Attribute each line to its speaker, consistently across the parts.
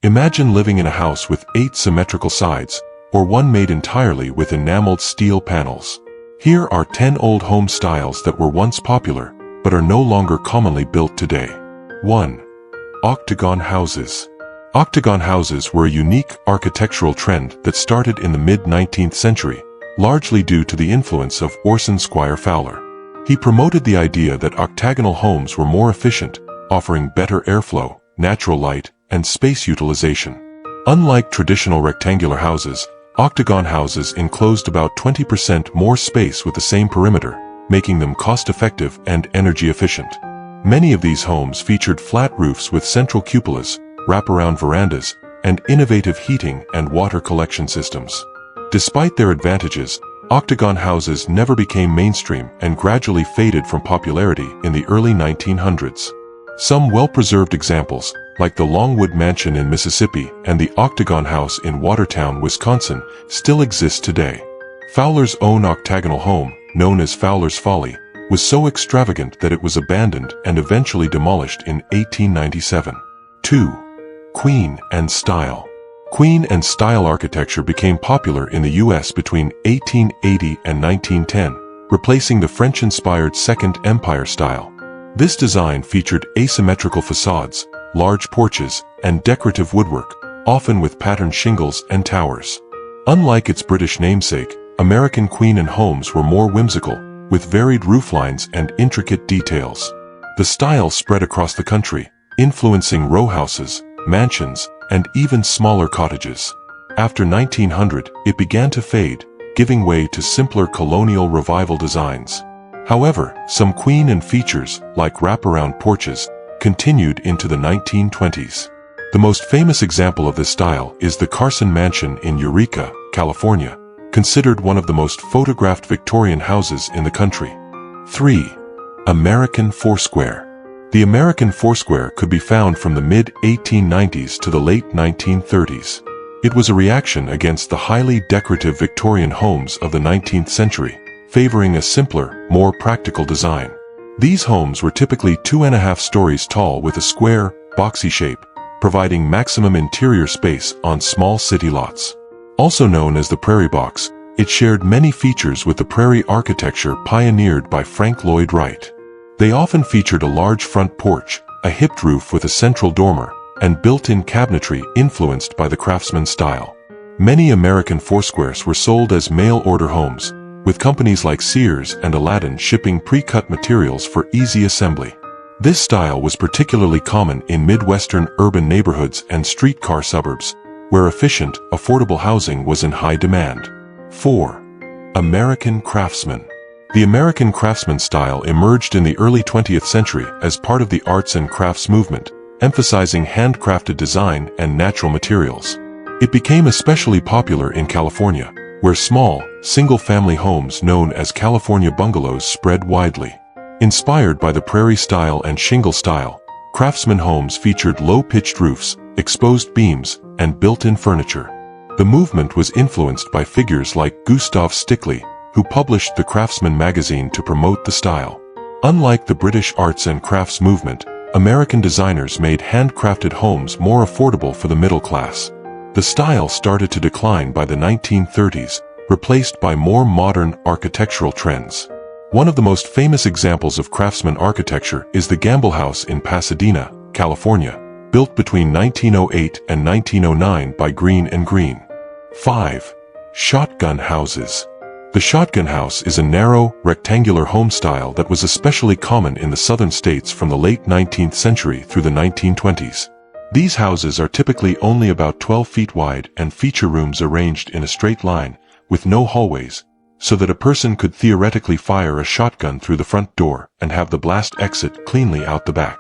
Speaker 1: Imagine living in a house with 8 symmetrical sides, or one made entirely with enameled steel panels. Here are 10 old home styles that were once popular, but are no longer commonly built today. 1. Octagon houses. Octagon houses were a unique architectural trend that started in the mid-19th century, largely due to the influence of Orson Squire Fowler. He promoted the idea that octagonal homes were more efficient, offering better airflow, natural light, and space utilization. Unlike traditional rectangular houses, octagon houses enclosed about 20% more space with the same perimeter, making them cost-effective and energy-efficient. Many of these homes featured flat roofs with central cupolas, wraparound verandas, and innovative heating and water collection systems. Despite their advantages, octagon houses never became mainstream and gradually faded from popularity in the early 1900s. Some well-preserved examples, like the Longwood Mansion in Mississippi and the Octagon House in Watertown, Wisconsin, still exist today. Fowler's own octagonal home, known as Fowler's Folly, was so extravagant that it was abandoned and eventually demolished in 1897. 2. Queen and style. Queen and style architecture became popular in the U.S. between 1880 and 1910, replacing the French-inspired Second Empire style. This design featured asymmetrical facades, large porches, and decorative woodwork, often with patterned shingles and towers. Unlike its British namesake, American Queen and homes were more whimsical, with varied rooflines and intricate details. The style spread across the country, influencing row houses, mansions, and even smaller cottages. After 1900, it began to fade, giving way to simpler colonial revival designs. However, some Queen and features, like wraparound porches, continued into the 1920s. The most famous example of this style is the Carson Mansion in Eureka, California, considered one of the most photographed Victorian houses in the country. 3. American Foursquare. The American Foursquare could be found from the mid-1890s to the late 1930s. It was a reaction against the highly decorative Victorian homes of the 19th century, favoring a simpler, more practical design. These homes were typically 2.5 stories tall with a square, boxy shape, providing maximum interior space on small city lots. Also known as the Prairie Box, it shared many features with the prairie architecture pioneered by Frank Lloyd Wright. They often featured a large front porch, a hipped roof with a central dormer, and built-in cabinetry influenced by the Craftsman style. Many American Foursquares were sold as mail-order homes, with companies like Sears and Aladdin shipping pre-cut materials for easy assembly. This style was particularly common in Midwestern urban neighborhoods and streetcar suburbs, where efficient, affordable housing was in high demand. 4. American Craftsman. The American Craftsman style emerged in the early 20th century as part of the arts and crafts movement, emphasizing handcrafted design and natural materials. It became especially popular in California, where small, single-family homes known as California bungalows spread widely. Inspired by the prairie style and shingle style, Craftsman homes featured low-pitched roofs, exposed beams, and built-in furniture. The movement was influenced by figures like Gustav Stickley, who published the Craftsman magazine to promote the style. Unlike the British arts and crafts movement, American designers made handcrafted homes more affordable for the middle class. The style started to decline by the 1930s, replaced by more modern architectural trends. One of the most famous examples of Craftsman architecture is the Gamble House in Pasadena, California, built between 1908 and 1909 by Green & Green. 5. Shotgun houses. The shotgun house is a narrow, rectangular home style that was especially common in the southern states from the late 19th century through the 1920s. These houses are typically only about 12 feet wide and feature rooms arranged in a straight line, with no hallways, so that a person could theoretically fire a shotgun through the front door and have the blast exit cleanly out the back.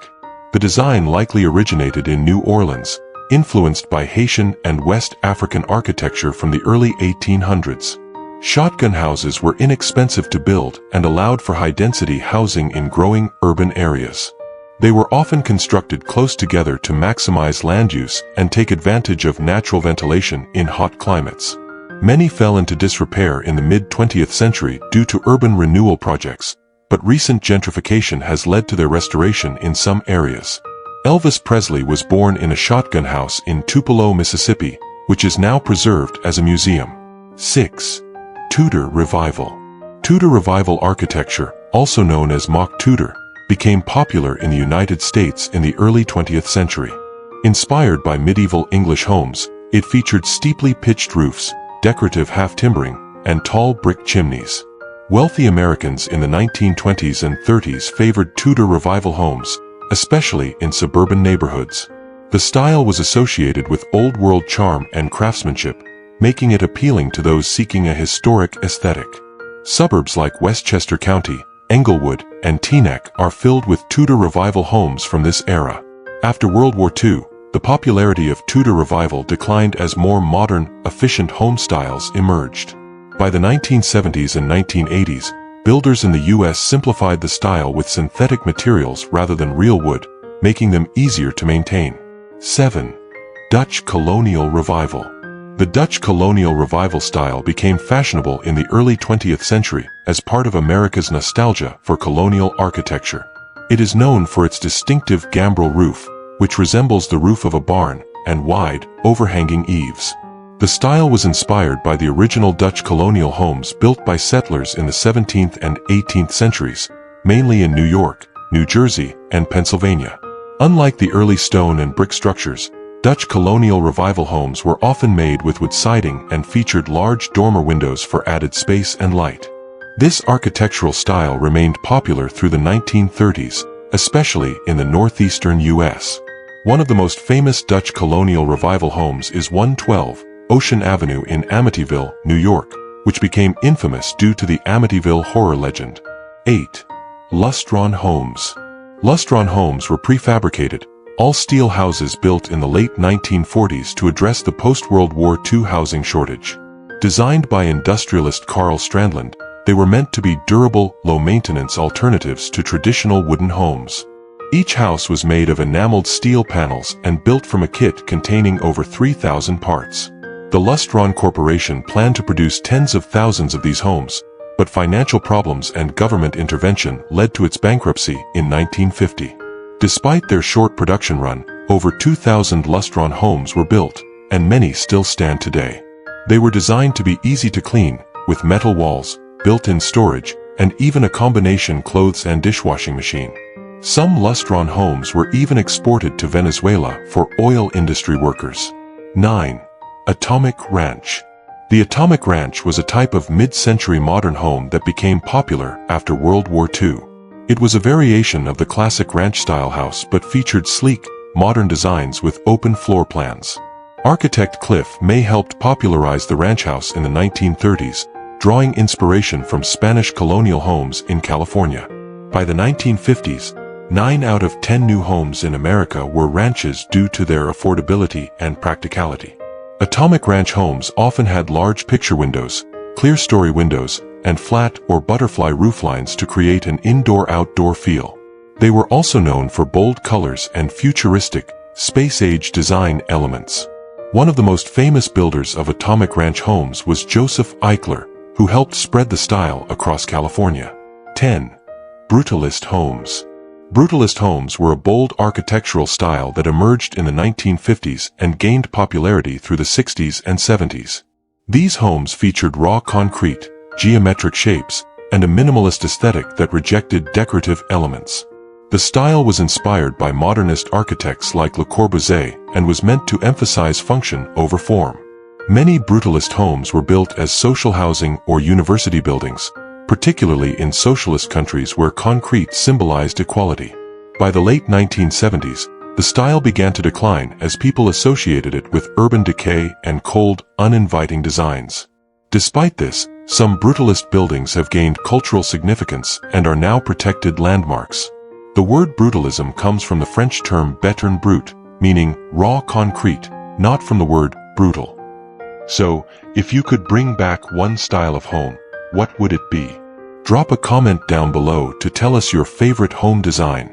Speaker 1: The design likely originated in New Orleans, influenced by Haitian and West African architecture from the early 1800s. Shotgun houses were inexpensive to build and allowed for high-density housing in growing urban areas. They were often constructed close together to maximize land use and take advantage of natural ventilation in hot climates. Many fell into disrepair in the mid-20th century due to urban renewal projects, but recent gentrification has led to their restoration in some areas. Elvis Presley was born in a shotgun house in Tupelo, Mississippi, which is now preserved as a museum. 6. Tudor Revival. Tudor Revival architecture, also known as Mock Tudor, became popular in the United States in the early 20th century. Inspired by medieval English homes, it featured steeply pitched roofs, decorative half-timbering, and tall brick chimneys. Wealthy Americans in the 1920s and 30s favored Tudor Revival homes, especially in suburban neighborhoods. The style was associated with old-world charm and craftsmanship, making it appealing to those seeking a historic aesthetic. Suburbs like Westchester County, Englewood, and Teaneck are filled with Tudor Revival homes from this era. After World War II, the popularity of Tudor Revival declined as more modern, efficient home styles emerged. By the 1970s and 1980s, builders in the U.S. simplified the style with synthetic materials rather than real wood, making them easier to maintain. 7. Dutch Colonial Revival. The Dutch Colonial Revival style became fashionable in the early 20th century as part of America's nostalgia for colonial architecture. It is known for its distinctive gambrel roof, which resembles the roof of a barn, and wide, overhanging eaves. The style was inspired by the original Dutch colonial homes built by settlers in the 17th and 18th centuries, mainly in New York, New Jersey, and Pennsylvania. Unlike the early stone and brick structures, Dutch colonial revival homes were often made with wood siding and featured large dormer windows for added space and light. This architectural style remained popular through the 1930s, especially in the northeastern U.S. One of the most famous Dutch colonial revival homes is 112 Ocean Avenue in Amityville, New York, which became infamous due to the Amityville horror legend. 8. Lustron Homes. Lustron homes were prefabricated, all-steel houses built in the late 1940s to address the post-World War II housing shortage. Designed by industrialist Carl Strandland, they were meant to be durable, low-maintenance alternatives to traditional wooden homes. Each house was made of enameled steel panels and built from a kit containing over 3,000 parts. The Lustron Corporation planned to produce tens of thousands of these homes, but financial problems and government intervention led to its bankruptcy in 1950. Despite their short production run, over 2,000 Lustron homes were built, and many still stand today. They were designed to be easy to clean, with metal walls, built-in storage, and even a combination clothes and dishwashing machine. Some Lustron homes were even exported to Venezuela for oil industry workers. 9. Atomic Ranch. The Atomic Ranch was a type of mid-century modern home that became popular after World War II. It was a variation of the classic ranch-style house but featured sleek, modern designs with open floor plans. Architect Cliff May helped popularize the ranch house in the 1930s, drawing inspiration from Spanish colonial homes in California. By the 1950s, 9 out of 10 new homes in America were ranches due to their affordability and practicality. Atomic Ranch homes often had large picture windows, clear-story windows, and flat or butterfly rooflines to create an indoor-outdoor feel. They were also known for bold colors and futuristic, space-age design elements. One of the most famous builders of Atomic Ranch homes was Joseph Eichler, who helped spread the style across California. 10. Brutalist Homes. Brutalist homes were a bold architectural style that emerged in the 1950s and gained popularity through the 60s and 70s. These homes featured raw concrete, geometric shapes, and a minimalist aesthetic that rejected decorative elements. The style was inspired by modernist architects like Le Corbusier and was meant to emphasize function over form. Many Brutalist homes were built as social housing or university buildings, particularly in socialist countries where concrete symbolized equality. By the late 1970s, the style began to decline as people associated it with urban decay and cold, uninviting designs. Despite this, some Brutalist buildings have gained cultural significance and are now protected landmarks. The word brutalism comes from the French term béton brut, meaning raw concrete, not from the word brutal. So, if you could bring back one style of home, what would it be? Drop a comment down below to tell us your favorite home design.